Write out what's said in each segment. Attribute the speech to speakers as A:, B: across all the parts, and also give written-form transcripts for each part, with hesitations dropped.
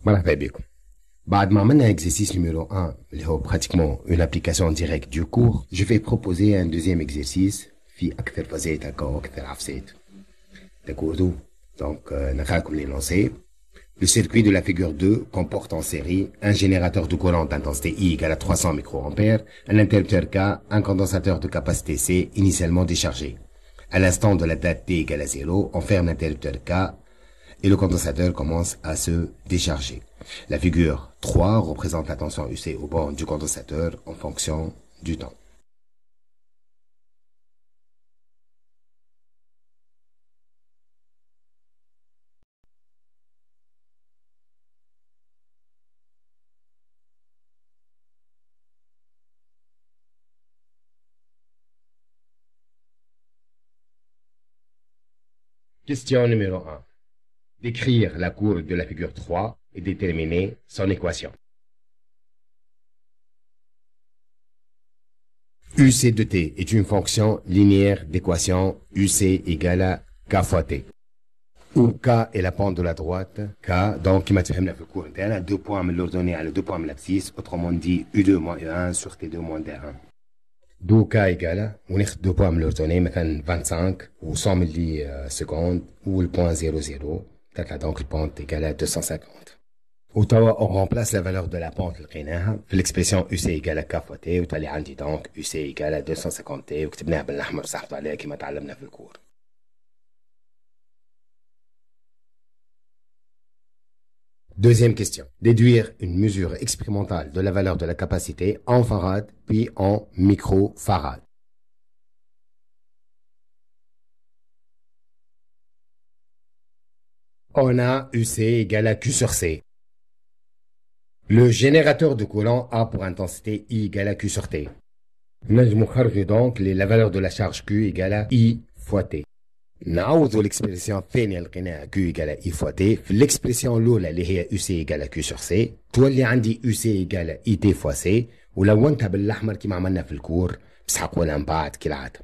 A: مرحبا بكم. بعد ما عملنا exercice numéro 1 اللي هو pratiquement une application directe du cours, je vais proposer un deuxième exercice في أكثر فازات هكا وأكثر عفسات. D'accord. Donc, نخليكم les lancer. Le circuit de la figure 2 comporte en série un générateur de courant d'intensité I égale à 300 microampères, un interrupteur K, un condensateur de capacité C initialement déchargé. À l'instant de la date T égale à 0, on ferme l'interrupteur K et le condensateur commence à se décharger. La figure 3 représente la tension UC au bord du condensateur en fonction du temps. Question numéro 1. Décrire la courbe de la figure 3 et déterminer son équation. UC de T est une fonction linéaire d'équation UC égale à K fois T. Où K est la pente de la droite, K, donc qui m'a fait le cours interne, 2 points me l'ordonner à 2 points me l'abscisse, autrement dit U2 moins U1 sur T2 moins D1. D'où K égale, on est 2 points me l'ordonner, maintenant 25 ou 100 millisecondes, ou le point 00, donc le pente égale à 250. On remplace la valeur de la pente l'expression UC égale à K fois T, ou tu donc UC égale à 250 T, ou que tu as بالأحمر صحت عليها كما تعلمنا في الكور. Deuxième question. Déduire une mesure expérimentale de la valeur de la capacité en farad puis en microfarad. On a UC égale à Q sur C. Le générateur de courant a pour intensité I égale à Q sur T. نجم نخرج donc la valeur de la charge Q égale à I fois T. نعوضوا l'expression الثانية اللي لقيناها Q égale à I fois T في l'expression الأولى اللي هي UC égale à Q sur C تولي عندي UC égale à IT fois C ولونتها بالأحمر كما عملنا في الكور بسحق ولا من بعد كالعادة.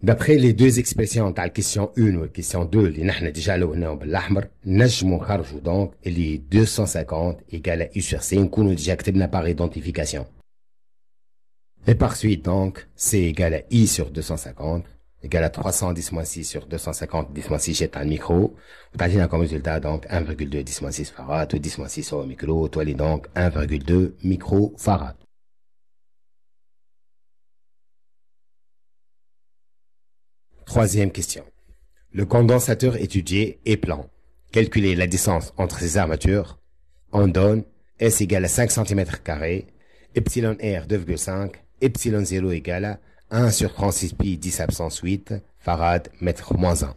A: D'après les deux expressions تاع الكيسيون 1 والكيسيون 2 اللي نحن ديجا لوناهم بالأحمر نجموا نخرجوا donc اللي 250 égale à I sur C نكونوا ديجا كتبنا par identification. Et par suite donc C égale à I sur 250 égale à 310-6 sur 250 10-6 jette un micro. Vous avez comme résultat donc 1,2 10-6 farad ou 10-6 au micro, toi donc 1,2 microfarad. Troisième question. Le condensateur étudié est plan. Calculez la distance entre ses armatures. On donne S égale à 5 cm², epsilon R 2,5, epsilon 0 égale à 1 sur 36 pi 10 absence 8 farad mètre moins 1.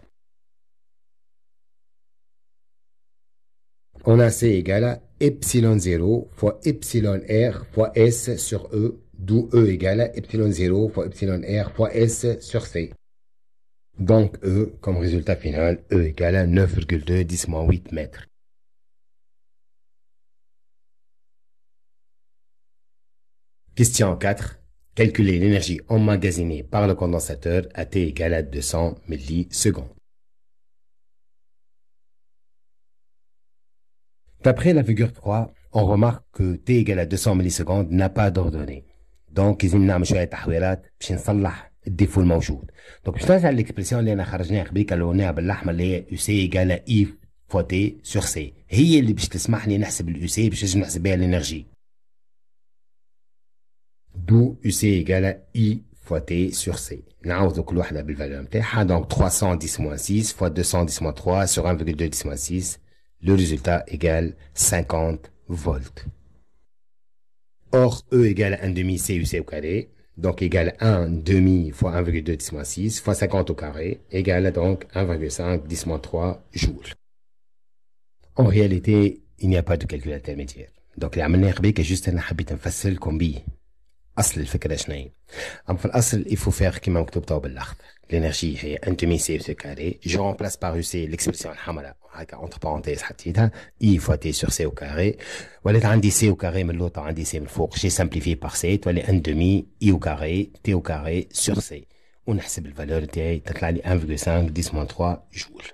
A: On a C égale à epsilon 0 fois epsilon R fois S sur E, d'où E égale à epsilon 0 fois epsilon R fois S sur C. Donc E, comme résultat final, E égale à 9,2 10-8 mètres. Question 4. Calculer l'énergie emmagasinée par le condensateur à T égale à 200 millisecondes. D'après la figure 3, on remarque que T égale à 200 millisecondes n'a pas d'ordonnée. Donc, لازم نعمل شوية تحويلات باش نصلح الديفو الموجود. Donc, باش نرجع للإكسبرسيون اللي أنا خرجناها قبيل لوناها بالأحمر اللي هي UC égale à I fois T sur C. هي اللي باش تسمح لي نحسب الUC باش نجم نحسب بها الإنرجي. D'où UC égale à I fois T sur C. نعوض كل واحدة بالفالور نتاعها donc 310-6 fois 210-3 sur 1,2 10-6. Le résultat égale 50 volts. Or, E égale à 1 demi CUC au carré, donc égale 1 demi fois 1,2 10-6 fois 50 au carré, égale donc 1,5 10-3 joules. En réalité, il n'y a pas de calcul intermédiaire. Donc, اللي عملناه قبيل juste أنا حبيت نفسر لكم بيه. أصل الفكرة شنو؟ أما في الأصل il faut faire كما مكتوب تو بالأخضر. L'énergie هي 1 demi CUC carré. Je remplace par UC l'expression الحمراء هكا entre parenthèses حطيتها I fois T sur C au carré. ولات عندي C au carré من l'autre عندي C من الفوق. J'ai simplifié par C تولي 1 demi I au carré T au carré sur C. ونحسب الفالور تاعي تطلع لي 1,5 10-3 جول.